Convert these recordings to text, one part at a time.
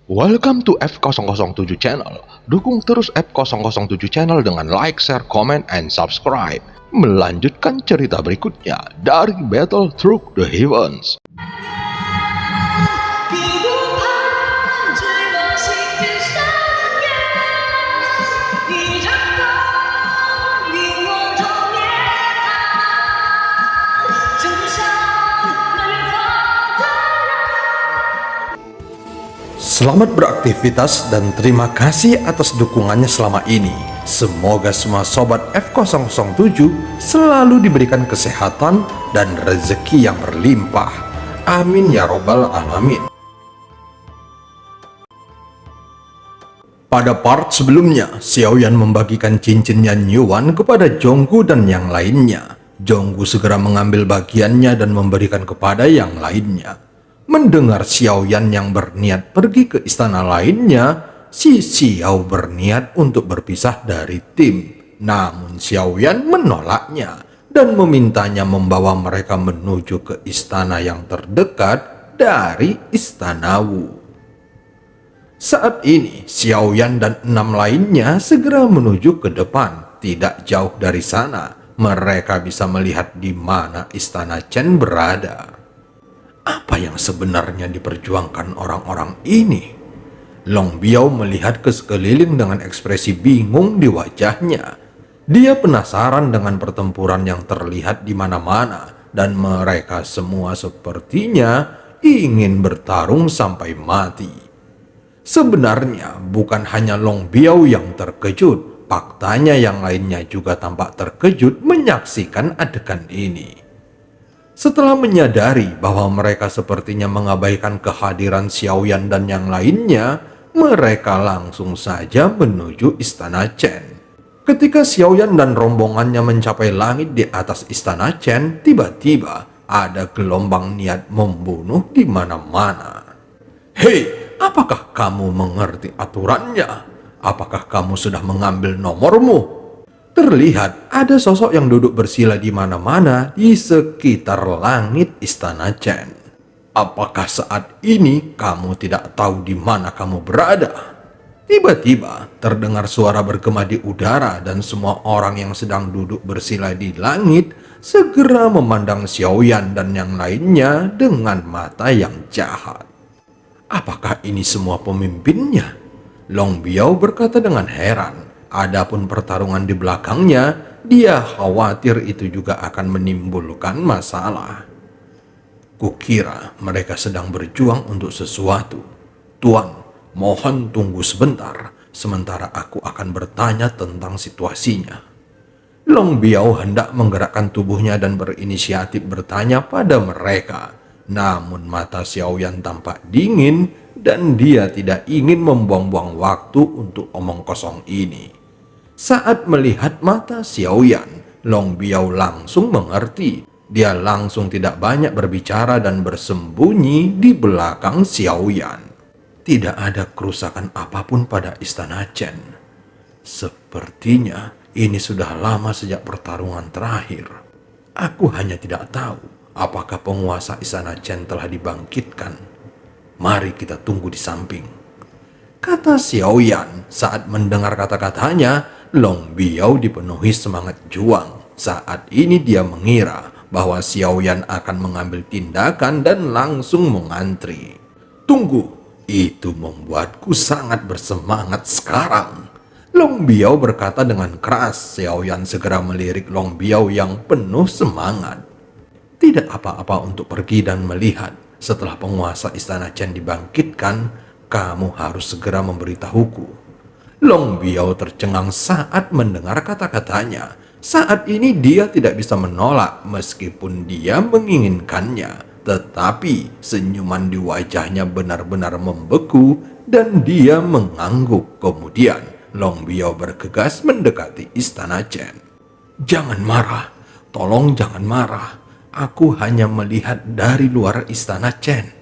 Welcome to F007 Channel. Dukung terus F007 Channel dengan like, share, comment, and subscribe. Melanjutkan cerita berikutnya dari Battle Through the Heavens. Selamat beraktivitas dan terima kasih atas dukungannya selama ini. Semoga semua sobat F007 selalu diberikan kesehatan dan rezeki yang berlimpah. Amin ya robbal alamin. Pada part sebelumnya, Xiaoyan membagikan cincinnya Nyuan kepada Jonggu dan yang lainnya. Jonggu segera mengambil bagiannya dan memberikan kepada yang lainnya. Mendengar Xiaoyan yang berniat pergi ke istana lainnya, si Xiao berniat untuk berpisah dari tim. Namun Xiaoyan menolaknya dan memintanya membawa mereka menuju ke istana yang terdekat dari Istana Wu. Saat ini, Xiaoyan dan 6 lainnya segera menuju ke depan. Tidak jauh dari sana, mereka bisa melihat di mana Istana Chen berada. Apa yang sebenarnya diperjuangkan orang-orang ini? Long Biao melihat ke sekeliling dengan ekspresi bingung di wajahnya. Dia penasaran dengan pertempuran yang terlihat di mana-mana, dan mereka semua sepertinya ingin bertarung sampai mati. Sebenarnya bukan hanya Long Biao yang terkejut, faktanya yang lainnya juga tampak terkejut menyaksikan adegan ini. Setelah menyadari bahwa mereka sepertinya mengabaikan kehadiran Xiaoyan dan yang lainnya, mereka langsung saja menuju Istana Chen. Ketika Xiaoyan dan rombongannya mencapai langit di atas Istana Chen, tiba-tiba ada gelombang niat membunuh di mana-mana. Hei, apakah kamu mengerti aturannya? Apakah kamu sudah mengambil nomormu? Terlihat ada sosok yang duduk bersila di mana-mana di sekitar langit Istana Chen. Apakah saat ini kamu tidak tahu di mana kamu berada? Tiba-tiba terdengar suara bergema di udara dan semua orang yang sedang duduk bersila di langit segera memandang Xiaoyan dan yang lainnya dengan mata yang jahat. Apakah ini semua pemimpinnya? Long Biao berkata dengan heran. Adapun pertarungan di belakangnya, dia khawatir itu juga akan menimbulkan masalah. Kukira mereka sedang berjuang untuk sesuatu. Tuan, mohon tunggu sebentar, sementara aku akan bertanya tentang situasinya. Long Biao hendak menggerakkan tubuhnya dan berinisiatif bertanya pada mereka. Namun mata Xiaoyan tampak dingin dan dia tidak ingin membuang-buang waktu untuk omong kosong ini. Saat melihat mata Xiaoyan, Long Biao langsung mengerti. Dia langsung tidak banyak berbicara dan bersembunyi di belakang Xiaoyan. Tidak ada kerusakan apapun pada Istana Chen. Sepertinya ini sudah lama sejak pertarungan terakhir. Aku hanya tidak tahu apakah penguasa Istana Chen telah dibangkitkan. Mari kita tunggu di samping, kata Xiaoyan. Saat mendengar kata-katanya, Long Biao dipenuhi semangat juang. Saat ini dia mengira bahwa Xiaoyan akan mengambil tindakan dan langsung mengantri. Tunggu, itu membuatku sangat bersemangat sekarang, Long Biao berkata dengan keras. Xiaoyan segera melirik Long Biao yang penuh semangat. Tidak apa-apa untuk pergi dan melihat. Setelah penguasa Istana Chen dibangkitkan, kamu harus segera memberitahuku. Long Biao tercengang saat mendengar kata-katanya. Saat ini dia tidak bisa menolak meskipun dia menginginkannya. Tetapi senyuman di wajahnya benar-benar membeku dan dia mengangguk. Kemudian Long Biao bergegas mendekati Istana Chen. Jangan marah, tolong jangan marah. Aku hanya melihat dari luar Istana Chen.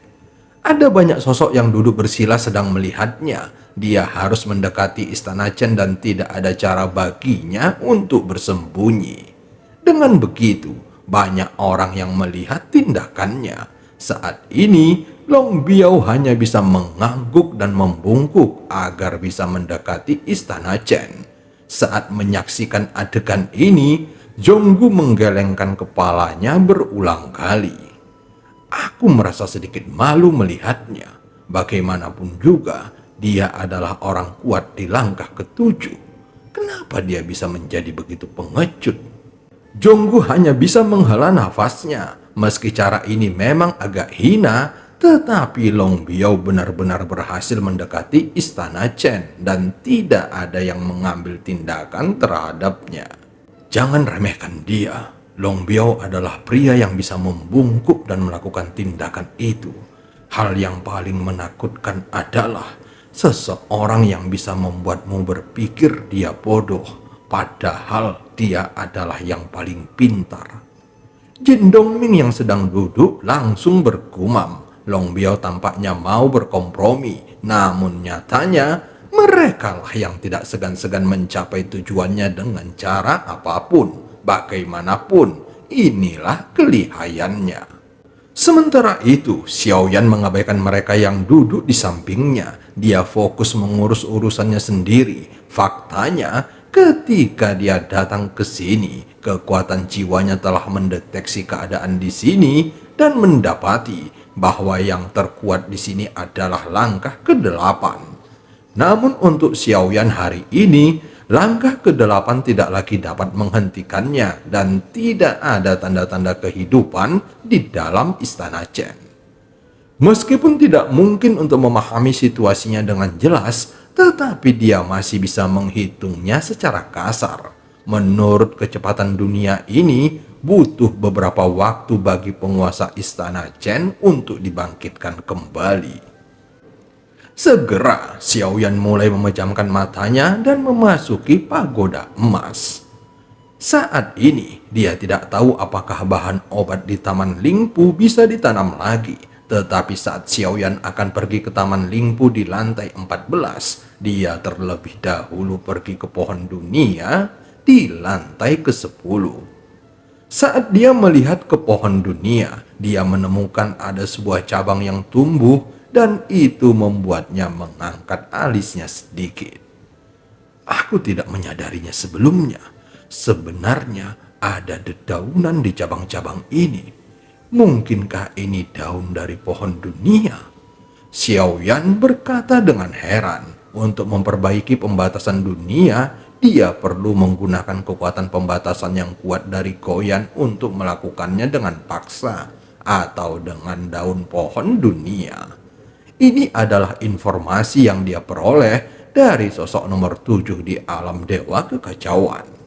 Ada banyak sosok yang duduk bersila sedang melihatnya. Dia harus mendekati Istana Chen dan tidak ada cara baginya untuk bersembunyi. Dengan begitu, banyak orang yang melihat tindakannya. Saat ini, Long Biao hanya bisa mengangguk dan membungkuk agar bisa mendekati istana Chen. Saat menyaksikan adegan ini, Jonggu menggelengkan kepalanya berulang kali. Aku merasa sedikit malu melihatnya. Bagaimanapun juga, dia adalah orang kuat di langkah ketujuh. Kenapa dia bisa menjadi begitu pengecut? Jonggu hanya bisa menghela nafasnya. Meski cara ini memang agak hina, tetapi Long Biao benar-benar berhasil mendekati istana Chen dan tidak ada yang mengambil tindakan terhadapnya. Jangan remehkan dia. Long Biao adalah pria yang bisa membungkuk dan melakukan tindakan itu. Hal yang paling menakutkan adalah seseorang yang bisa membuatmu berpikir dia bodoh, padahal dia adalah yang paling pintar. Jin Dongming yang sedang duduk langsung bergumam. Long Biao tampaknya mau berkompromi, namun nyatanya merekalah yang tidak segan-segan mencapai tujuannya dengan cara apapun. Bagaimanapun, inilah kelihayannya. Sementara itu, Xiaoyan mengabaikan mereka yang duduk di sampingnya. Dia fokus mengurus urusannya sendiri. Faktanya, ketika dia datang ke sini, kekuatan jiwanya telah mendeteksi keadaan di sini dan mendapati bahwa yang terkuat di sini adalah langkah ke-8. Namun untuk Xiaoyan hari ini, langkah ke-8 tidak lagi dapat menghentikannya dan tidak ada tanda-tanda kehidupan di dalam istana Chen. Meskipun tidak mungkin untuk memahami situasinya dengan jelas, tetapi dia masih bisa menghitungnya secara kasar. Menurut kecepatan dunia ini, butuh beberapa waktu bagi penguasa istana Chen untuk dibangkitkan kembali. Segera, Xiaoyan mulai memejamkan matanya dan memasuki pagoda emas. Saat ini, dia tidak tahu apakah bahan obat di Taman Lingpu bisa ditanam lagi. Tetapi saat Xiaoyan akan pergi ke Taman Lingpu di lantai 14, dia terlebih dahulu pergi ke pohon dunia di lantai ke-10. Saat dia melihat ke pohon dunia, dia menemukan ada sebuah cabang yang tumbuh dan itu membuatnya mengangkat alisnya sedikit. Aku tidak menyadarinya sebelumnya. Sebenarnya ada dedaunan di cabang-cabang ini. Mungkinkah ini daun dari pohon dunia? Xiaoyan berkata dengan heran. Untuk memperbaiki pembatasan dunia, dia perlu menggunakan kekuatan pembatasan yang kuat dari Goyan untuk melakukannya dengan paksa atau dengan daun pohon dunia. Ini adalah informasi yang dia peroleh dari sosok nomor 7 di alam dewa kekacauan.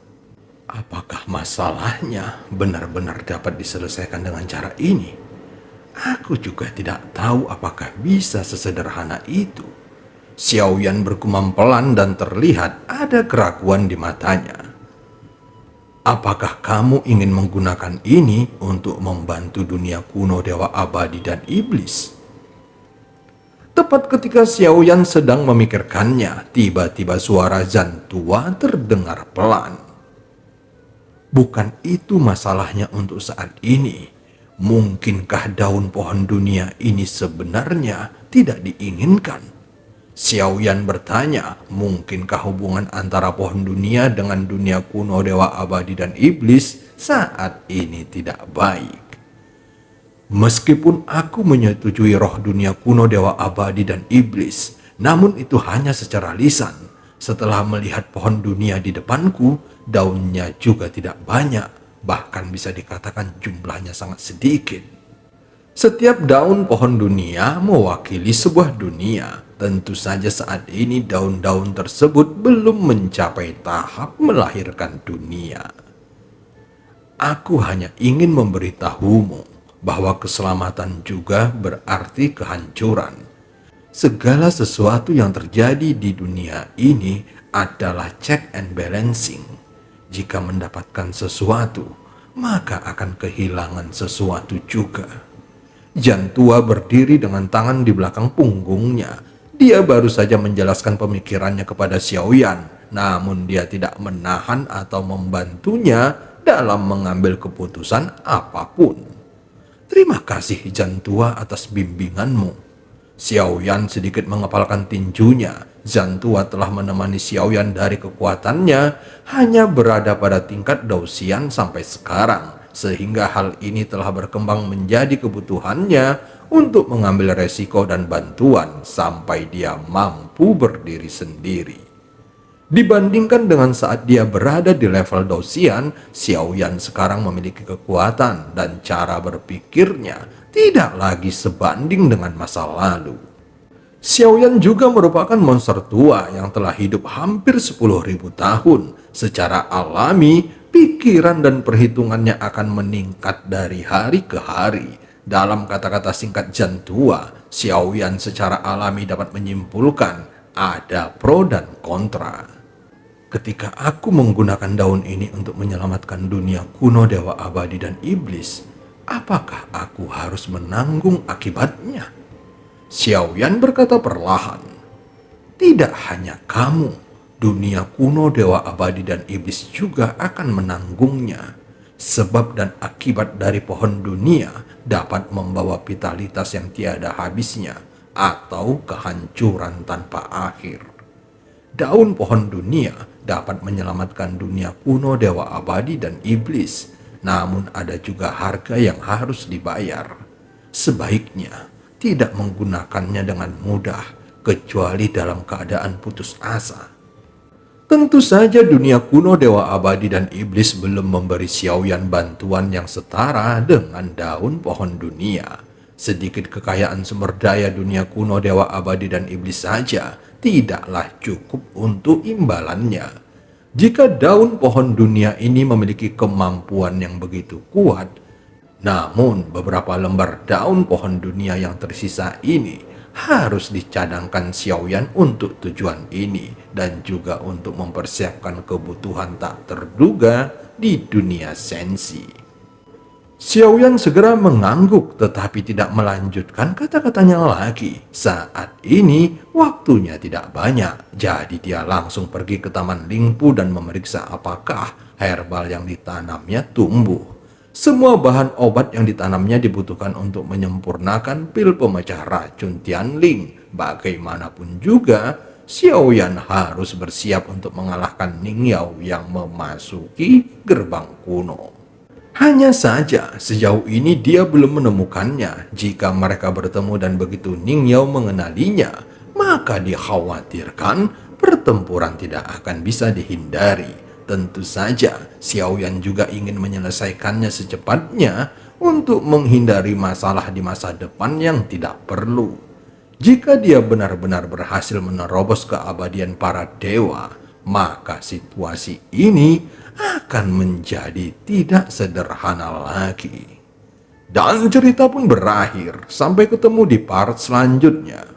Apakah masalahnya benar-benar dapat diselesaikan dengan cara ini? Aku juga tidak tahu apakah bisa sesederhana itu. Xiaoyan bergumam pelan dan terlihat ada keraguan di matanya. Apakah kamu ingin menggunakan ini untuk membantu dunia kuno dewa abadi dan iblis? Tepat ketika Xiaoyan sedang memikirkannya, tiba-tiba suara Zhan tua terdengar pelan. Bukan itu masalahnya untuk saat ini. Mungkinkah daun pohon dunia ini sebenarnya tidak diinginkan? Xiaoyan bertanya, mungkinkah hubungan antara pohon dunia dengan dunia kuno dewa abadi dan iblis saat ini tidak baik? Meskipun aku menyetujui roh dunia kuno dewa abadi dan iblis, namun itu hanya secara lisan. Setelah melihat pohon dunia di depanku, daunnya juga tidak banyak, bahkan bisa dikatakan jumlahnya sangat sedikit. Setiap daun pohon dunia mewakili sebuah dunia. Tentu saja saat ini daun-daun tersebut belum mencapai tahap melahirkan dunia. Aku hanya ingin memberitahumu bahwa keselamatan juga berarti kehancuran. Segala sesuatu yang terjadi di dunia ini adalah check and balancing. Jika mendapatkan sesuatu, maka akan kehilangan sesuatu juga. Zhan tua berdiri dengan tangan di belakang punggungnya. Dia baru saja menjelaskan pemikirannya kepada Xiaoyan, namun dia tidak menahan atau membantunya dalam mengambil keputusan apapun. Terima kasih Zhan Tua atas bimbinganmu. Xiao Yan sedikit mengepalkan tinjunya. Zhan Tua telah menemani Xiao Yan dari kekuatannya hanya berada pada tingkat Daoxian sampai sekarang, sehingga hal ini telah berkembang menjadi kebutuhannya untuk mengambil resiko dan bantuan sampai dia mampu berdiri sendiri. Dibandingkan dengan saat dia berada di level Daoxian, Xiao Yan sekarang memiliki kekuatan dan cara berpikirnya tidak lagi sebanding dengan masa lalu. Xiao Yan juga merupakan monster tua yang telah hidup hampir 10.000 tahun. Secara alami, pikiran dan perhitungannya akan meningkat dari hari ke hari. Dalam kata-kata singkat Zhan Tua, Xiao Yan secara alami dapat menyimpulkan ada pro dan kontra. Ketika aku menggunakan daun ini untuk menyelamatkan dunia kuno, dewa abadi dan iblis, apakah aku harus menanggung akibatnya? Xiao Yan berkata perlahan. Tidak hanya kamu, dunia kuno, dewa abadi dan iblis juga akan menanggungnya. Sebab dan akibat dari pohon dunia dapat membawa vitalitas yang tiada habisnya atau kehancuran tanpa akhir. Daun pohon dunia dapat menyelamatkan dunia kuno, dewa abadi dan iblis. Namun ada juga harga yang harus dibayar. Sebaiknya tidak menggunakannya dengan mudah, kecuali dalam keadaan putus asa. Tentu saja dunia kuno, dewa abadi dan iblis belum memberi Xiao Yan bantuan yang setara dengan daun pohon dunia. Sedikit kekayaan sumber daya dunia kuno, dewa abadi dan iblis saja tidaklah cukup untuk imbalannya. Jika daun pohon dunia ini memiliki kemampuan yang begitu kuat, namun beberapa lembar daun pohon dunia yang tersisa ini harus dicadangkan Xiao Yan untuk tujuan ini dan juga untuk mempersiapkan kebutuhan tak terduga di dunia sensi. Xiao Yan segera mengangguk tetapi tidak melanjutkan kata-katanya lagi. Saat ini waktunya tidak banyak, jadi dia langsung pergi ke Taman Lingpu dan memeriksa apakah herbal yang ditanamnya tumbuh. Semua bahan obat yang ditanamnya dibutuhkan untuk menyempurnakan pil pemecah racun Tianling. Bagaimanapun juga, Xiao Yan harus bersiap untuk mengalahkan Ning Yao yang memasuki gerbang kuno. Hanya saja sejauh ini dia belum menemukannya. Jika mereka bertemu dan begitu Ning Yao mengenalinya, maka dikhawatirkan pertempuran tidak akan bisa dihindari. Tentu saja Xiao Yan juga ingin menyelesaikannya secepatnya untuk menghindari masalah di masa depan yang tidak perlu. Jika dia benar-benar berhasil menerobos keabadian para dewa, maka situasi ini akan menjadi tidak sederhana lagi. Dan cerita pun berakhir. Sampai ketemu di part selanjutnya.